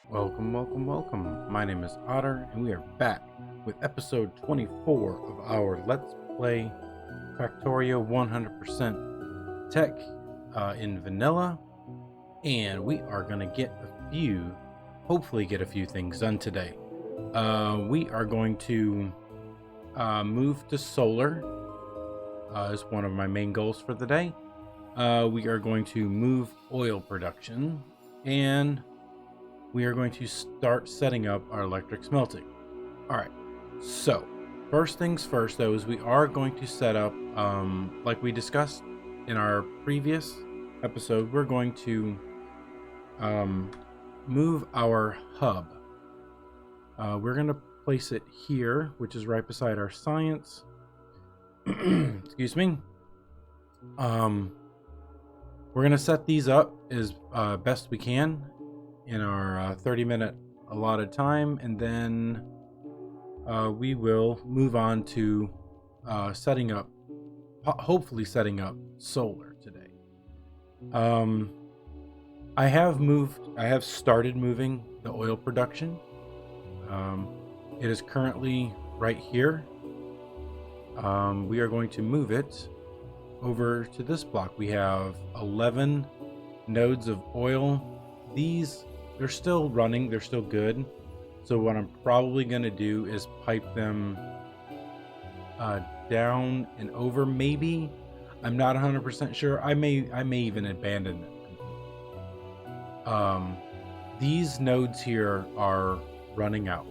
Welcome, welcome, welcome. My name is Otter, and we are back with episode 24 of our Let's Play Factorio 100% Tech in vanilla. And we are going to hopefully get a few things done today. We are going to move to solar as one of my main goals for the day. We are going to move oil production, and we are going to start setting up our electric smelting. All right, so first things first though is we are going to set up, like we discussed in our previous episode, we're going to move our hub. We're going to place it here, which is right beside our science. Excuse me. We're going to set these up as best we can in our 30-minute allotted time, and then we will move on to hopefully setting up solar today. I have started moving the oil production. It is currently right here. We are going to move it over to this block. We have 11 nodes of oil. They're still running, they're still good. So what I'm probably going to do is pipe them down and over, maybe. I'm not 100% sure. I may even abandon them. These nodes here are running out.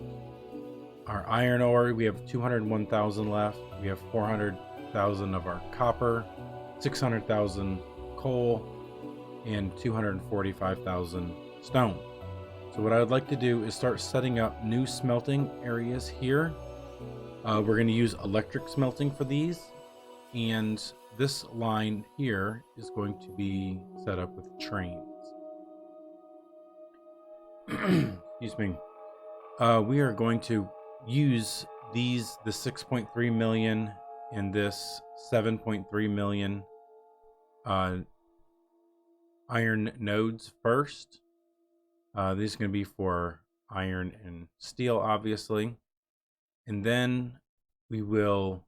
Our iron ore, we have 201,000 left. We have 400,000 of our copper, 600,000 coal, and 245,000 stone. So what I would like to do is start setting up new smelting areas here. We're going to use electric smelting for these, and this line here is going to be set up with trains. Excuse me. We are going to use the 6.3 million and this 7.3 million iron nodes first. These are going to be for iron and steel, obviously. And then we will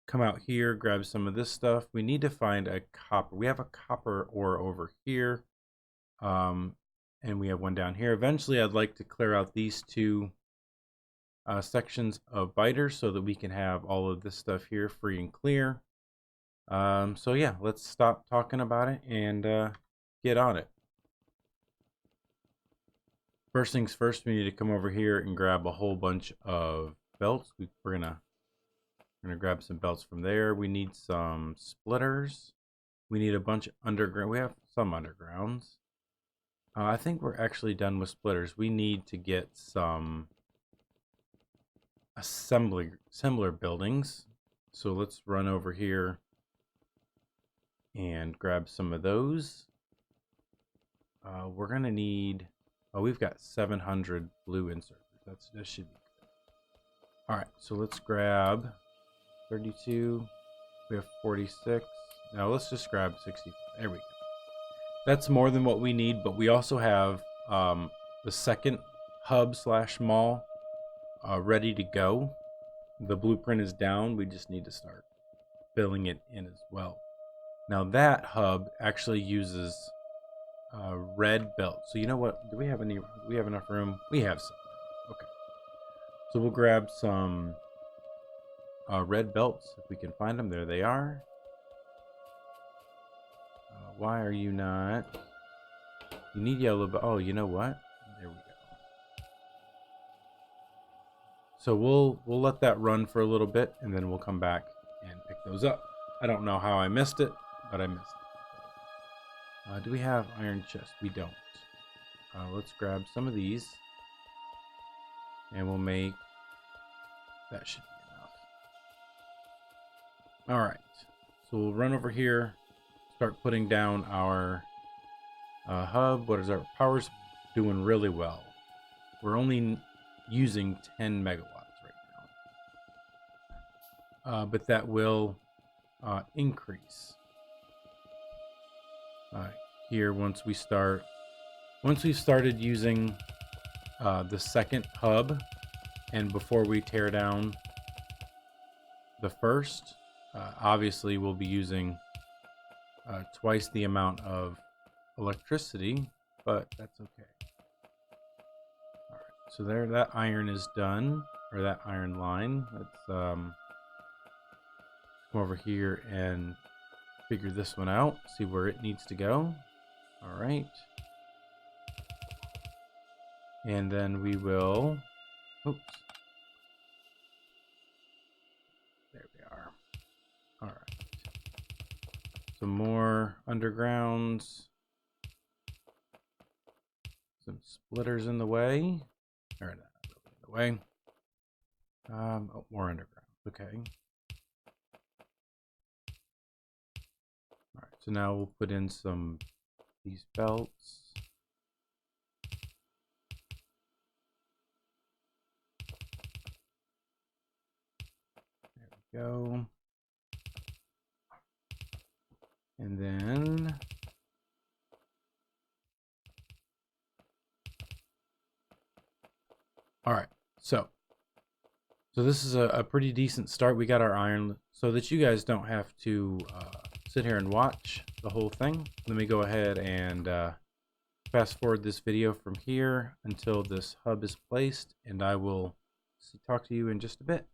come out here, grab some of this stuff. We need to find a copper. We have a copper ore over here. And we have one down here. Eventually, I'd like to clear out these two sections of biters so that we can have all of this stuff here free and clear. So yeah, let's stop talking about it and get on it. First things first, we need to come over here and grab a whole bunch of belts. We're gonna grab some belts from there. We need some splitters. We need a bunch of underground. We have some undergrounds. I think we're actually done with splitters. We need to get some assembler buildings. So let's run over here and grab some of those. We're gonna need. Oh, we've got 700 blue inserters. That should be good. All right, so let's grab 32. We have 46. Now let's just grab 60. There we go. That's more than what we need, but we also have the second hub/mall ready to go. The blueprint is down. We just need to start filling it in as well. Now that hub actually uses red belt. So you know what? Do we have enough room? We have some. Okay. So we'll grab some red belts if we can find them. There they are. Why are you not? You need yellow belt. Oh, you know what? There we go. So we'll let that run for a little bit, and then we'll come back and pick those up. I don't know how I missed it, but I missed it. Do we have iron chest? We don't. Let's grab some of these, and we'll make that should be enough. All right, so we'll run over here, start putting down our hub. What is our power's doing really well? We're only using 10 megawatts right now, but that will increase. Here once we've started using the second hub, and before we tear down the first, obviously we'll be using twice the amount of electricity, but that's okay. All right, so there, that iron is done, or that iron line. Let's come over here and figure this one out, see where it needs to go. All right. And then we will, oops. There we are. All right. Some more undergrounds. Some splitters in the way. Or not really in the way. Oh, more underground. Okay. All right. So now we'll put in these belts. There we go. And then all right, so this is a pretty decent start. We got our iron, so that you guys don't have to sit here and watch the whole thing. Let me go ahead and fast forward this video from here until this hub is placed, and I will talk to you in just a bit.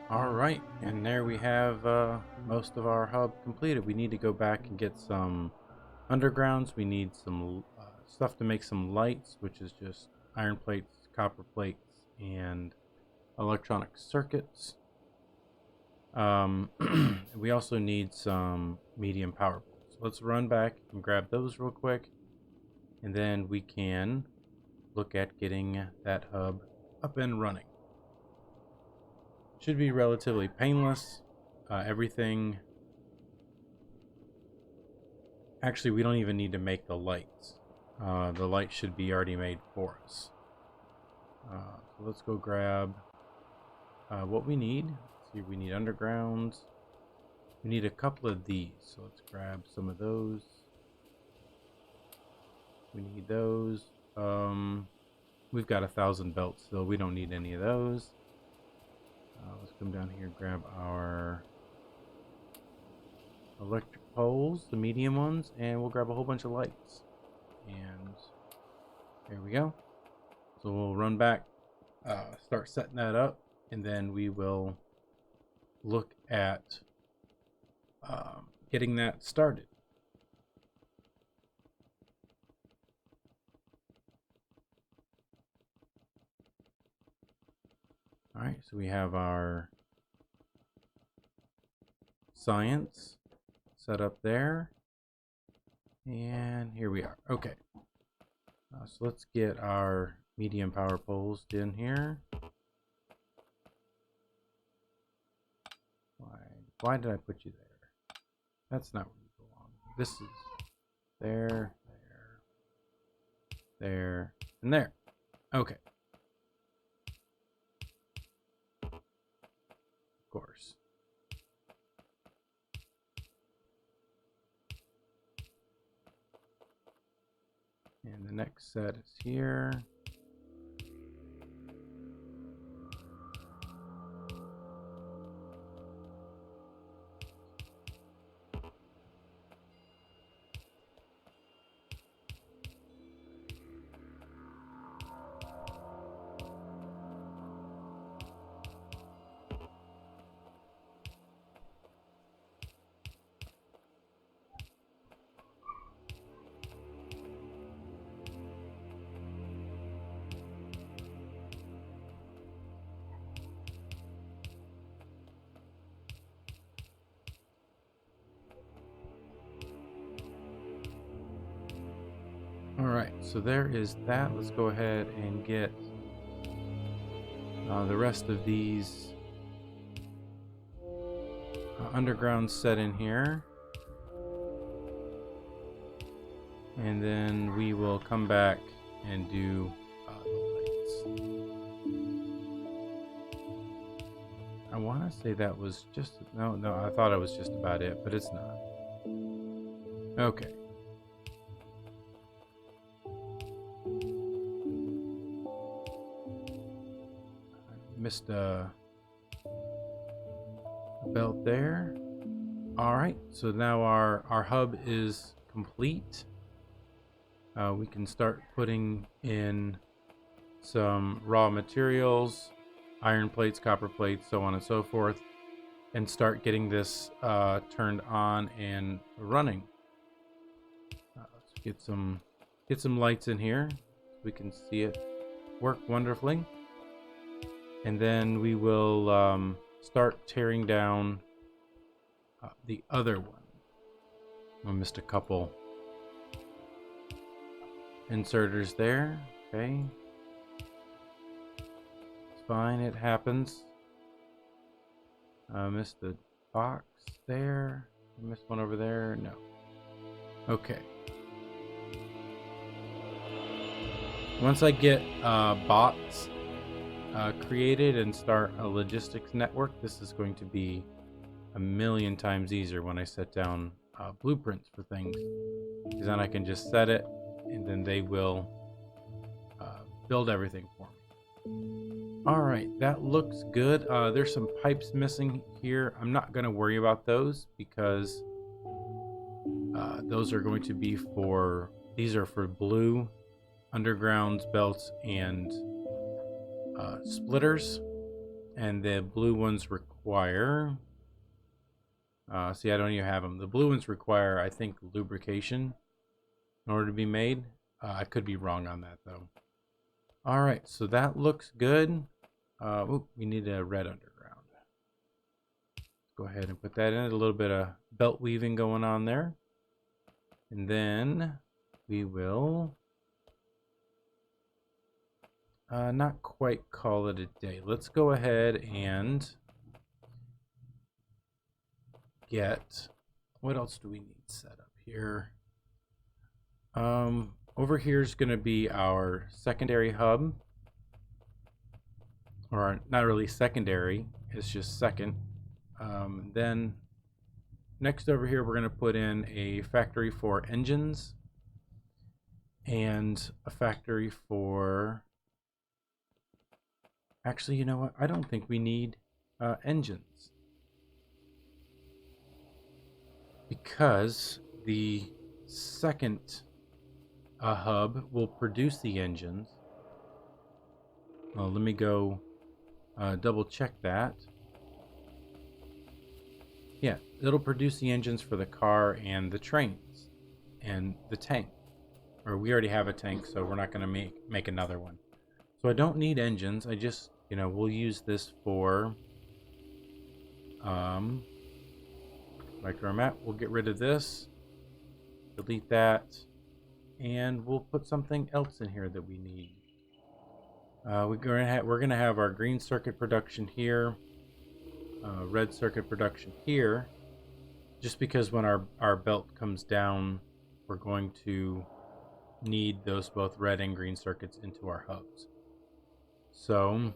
All right, and there we have most of our hub completed. We need to go back and get some undergrounds. We need some stuff to make some lights, which is just iron plates, copper plates, and electronic circuits. We also need some medium power poles. So let's run back and grab those real quick, and then we can look at getting that hub up and running. Should be relatively painless. Everything. Actually, we don't even need to make the lights. The lights should be already made for us. So let's go grab what we need. Let's see, we need undergrounds. We need a couple of these. So let's grab some of those. We need those. We've got 1,000 belts still. We don't need any of those. Let's come down here and grab our electric poles, the medium ones, and we'll grab a whole bunch of lights. And there we go. So we'll run back, start setting that up, and then we will look at getting that started. All right, so we have our science set up there, and here we are. Okay, so let's get our medium power poles in here. Why did I put you there? That's not where you belong. This is there, there, and there. Okay. Of course. And the next set is here. Alright, so there is that. Let's go ahead and get the rest of these underground set in here. And then we will come back and do the lights. I want to say that was just... No, I thought it was just about it, but it's not. Okay. Missed a belt there. All right, so now our hub is complete. We can start putting in some raw materials, iron plates, copper plates, so on and so forth, and start getting this turned on and running. Let's get some lights in here so we can see it work wonderfully. And then we will start tearing down the other one. I missed a couple inserters there. Okay. It's fine, it happens. I missed the box there. I missed one over there. No. Okay. Once I get bots created and start a logistics network, this is going to be a million times easier when I set down blueprints for things, because then I can just set it and then they will build everything for me. All right, that looks good. There's some pipes missing here. I'm not going to worry about those because those are going to be for, these are for blue undergrounds, belts, and splitters. And the blue ones require, see, I don't even have them. The blue ones require, I think, lubrication in order to be made. I could be wrong on that though. All right, so that looks good. We need a red underground. Let's go ahead and put that in. A little bit of belt weaving going on there. And then we will not quite call it a day. Let's go ahead and get, what else do we need set up here? Over here is going to be our secondary hub, or not really secondary, it's just second. Then next over here, we're going to put in a factory for engines and a factory for, actually, you know what? I don't think we need engines, because the second hub will produce the engines. Well, let me go double check that. Yeah, it'll produce the engines for the car and the trains and the tank. Or we already have a tank, so we're not going to make another one. So I don't need engines. I just, you know, we'll use this for micro map. We'll get rid of this, delete that, and we'll put something else in here that we need. We're gonna have our green circuit production here, red circuit production here, just because when our belt comes down, we're going to need those both red and green circuits into our hubs. So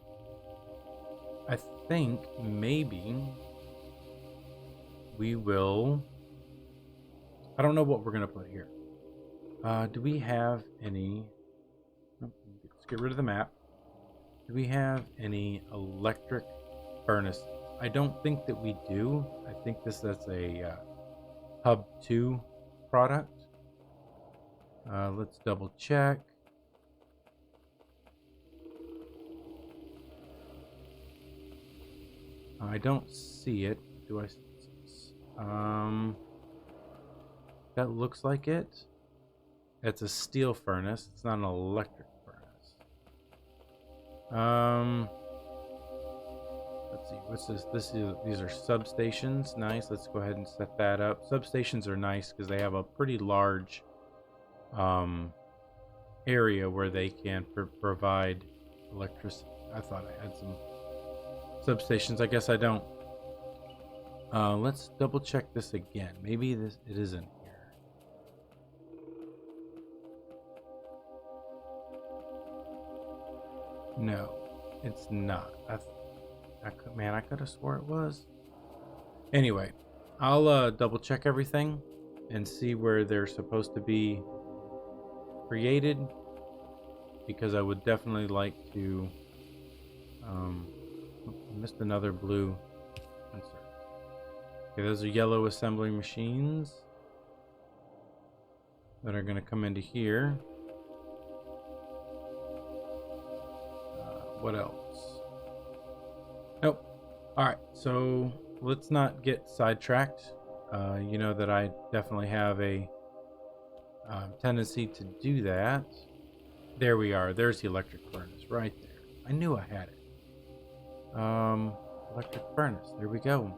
I think maybe we will, I don't know what we're gonna put here. Do we have any, let's get rid of the map. Do we have any electric furnaces? I don't think that we do. I think that's a Hub 2 product. Let's double check. I don't see it. Do I? That looks like it. It's a steel furnace. It's not an electric furnace. Let's see. What's this? These are substations. Nice. Let's go ahead and set that up. Substations are nice because they have a pretty large area where they can provide electricity. I thought I had some substations. I guess I don't. Let's double check this again. Maybe it isn't here. No, it's not. Man, I could have swore it was. Anyway, I'll double check everything and see where they're supposed to be created, because I would definitely like to. I missed another blue insert. Okay, those are yellow assembly machines that are going to come into here. What else? Nope. Alright, so let's not get sidetracked. You know that I definitely have a tendency to do that. There we are. There's the electric furnace right there. I knew I had it. Electric furnace. There we go.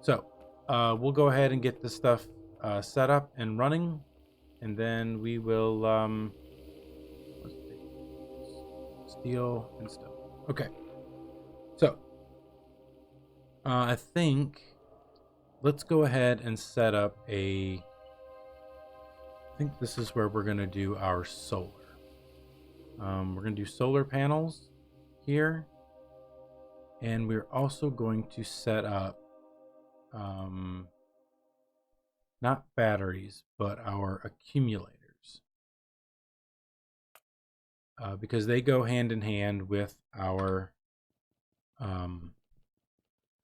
So, we'll go ahead and get this stuff set up and running, and then we will steel and stuff. Okay. So, I think let's go ahead and set up I think this is where we're going to do our solar. We're going to do solar panels here. And we're also going to set up not batteries, but our accumulators. Because they go hand in hand with our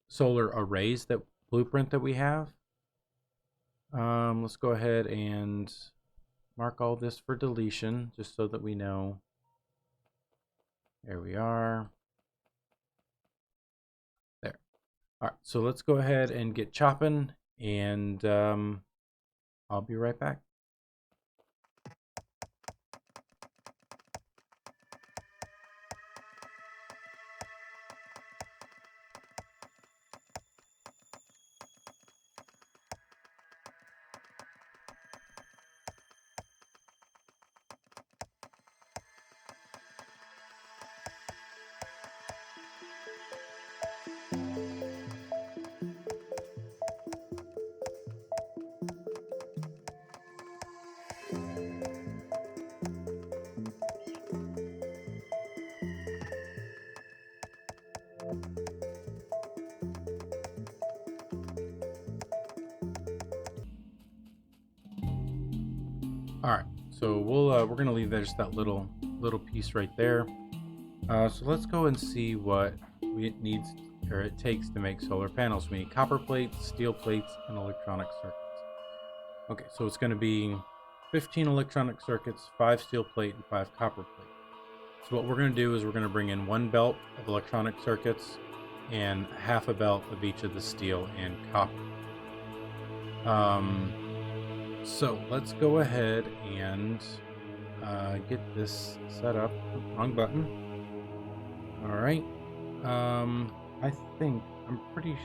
solar arrays that blueprint that we have. Let's go ahead and mark all this for deletion just so that we know. There we are. There. All right, so let's go ahead and get chopping, and I'll be right back. All right, so we're gonna leave there just that little piece right there. So let's go and see what it needs or it takes to make solar panels. We need copper plates, steel plates, and electronic circuits. Okay, so it's going to be 15 electronic circuits, 5 steel plate, and 5 copper plate. So what we're going to do is we're going to bring in 1 belt of electronic circuits and half a belt of each of the steel and copper. So let's go ahead and get this set up. Wrong button. All right. I think I'm pretty.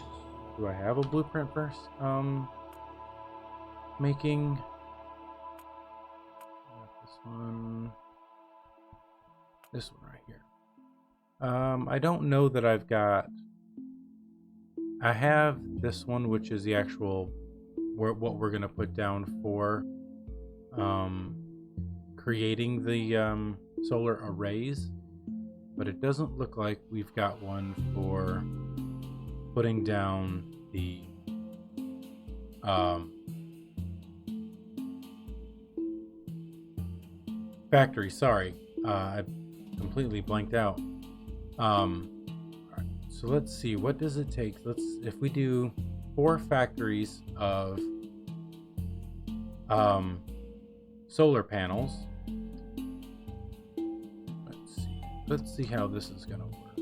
Do I have a blueprint first? Making this one right here. I don't know that I've got. I have this one, which is the actual what we're gonna put down for creating the solar arrays, but it doesn't look like we've got one for putting down the factory. Sorry, I completely blanked out. All right, so let's see, what does it take? If we do 4 factories of solar panels. Let's see how this is gonna work.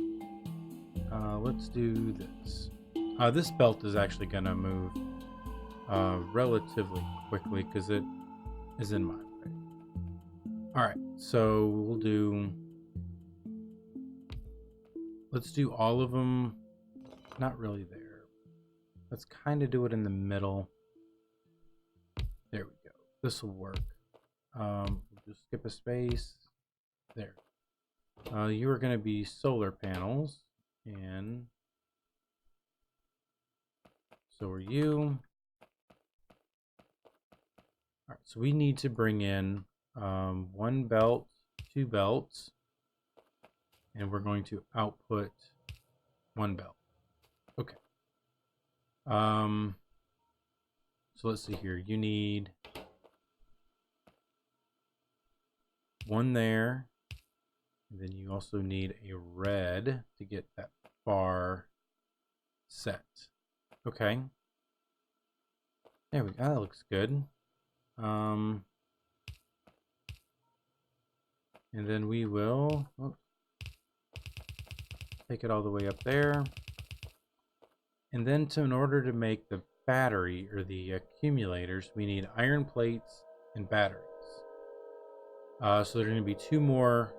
Let's do this. This belt is actually gonna move relatively quickly because it is in my way. All right, so let's do all of them. Not really there. Let's kind of do it in the middle. There we go. This will work. We'll just skip a space. There. You are going to be solar panels, and so are you. All right, so we need to bring in 1 belt, 2 belts, and we're going to output 1 belt. Okay. So let's see here. You need 1 there. And then you also need a red to get that bar set. Okay. There we go. That looks good. And then we will take it all the way up there. And then in order to make the battery or the accumulators, we need iron plates and batteries. So there's going to be 2 more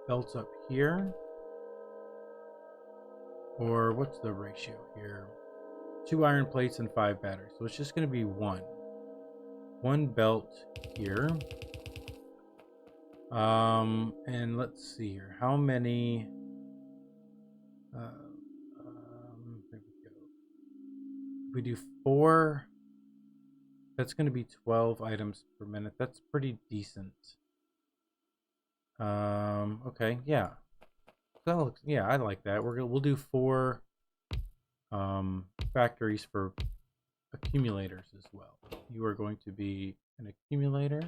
belts up here. Or what's the ratio here? 2 iron plates and 5 batteries. So it's just going to be 1 belt here. And let's see here. How many? There we go. If we do 4 That's going to be 12 items per minute. That's pretty decent. Okay, yeah. That looks, yeah, I like that. We'll do 4 factories for accumulators as well. You are going to be an accumulator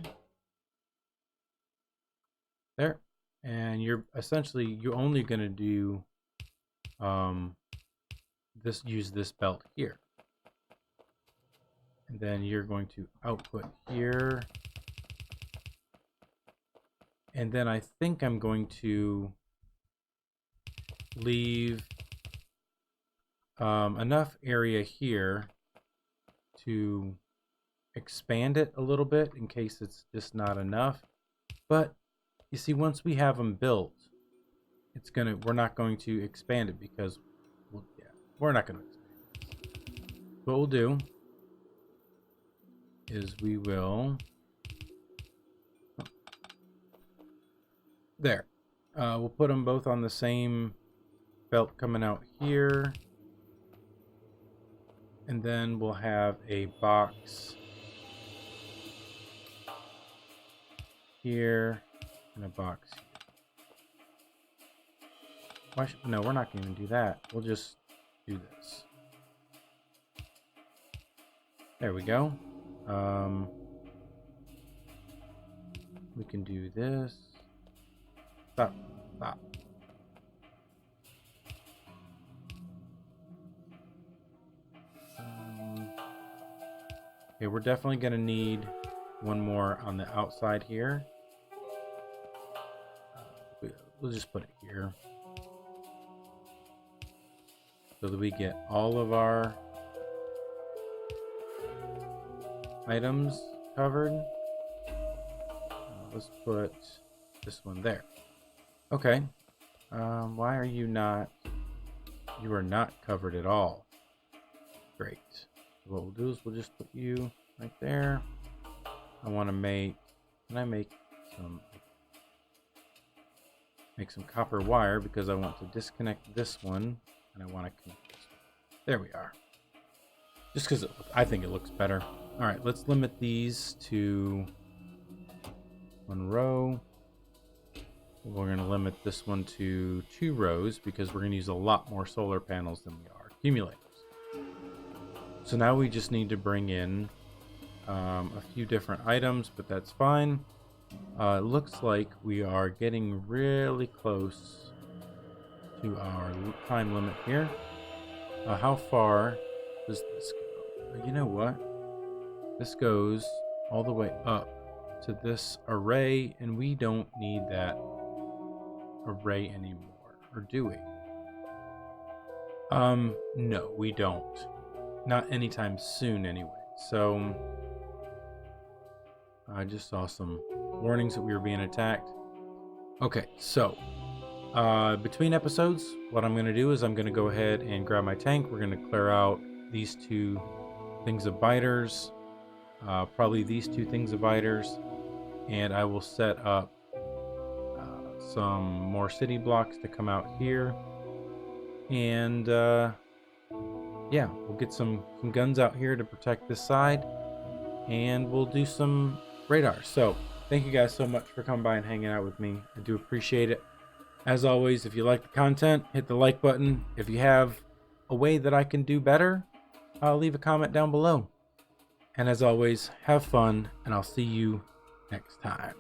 there, and you're only going to do use this belt here, and then you're going to output here, and then I think I'm going to leave enough area here to expand it a little bit in case it's just not enough. But you see, once we have them built, we're not going to expand it because we're not going to expand it. What we'll do is we will we'll put them both on the same belt coming out here, and then we'll have a box here and a box here. No, we're not going to do that. We'll just do this. There we go. We can do this. Stop. Okay, we're definitely going to need one more on the outside here. We'll just put it here so that we get all of our items covered. Let's put this one there. Okay. Why are you not? You are not covered at all. Great. What we'll do is we'll just put you right there. I want to make. Can I make some copper wire because I want to disconnect this one and I want to connect this one. There we are. Just because I think it looks better. All right, let's limit these to 1 row. We're going to limit this one to 2 rows because we're going to use a lot more solar panels than we are accumulators. So now we just need to bring in a few different items, but that's fine. It looks like we are getting really close to our time limit here. How far does this go? You know what? This goes all the way up to this array, and we don't need that array anymore, or do we? No, we don't. Not anytime soon anyway. So I just saw some warnings that we were being attacked. Okay, so between episodes, what I'm going to do is I'm going to go ahead and grab my tank. We're going to clear out these 2 things of biters, probably these 2 things of biters, and I will set up some more city blocks to come out here, and yeah, we'll get some guns out here to protect this side, and we'll do some radar. So thank you guys so much for coming by and hanging out with me. I do appreciate it. As always, if you like the content, hit the like button. If you have a way that I can do better, leave a comment down below. And as always, have fun, and I'll see you next time.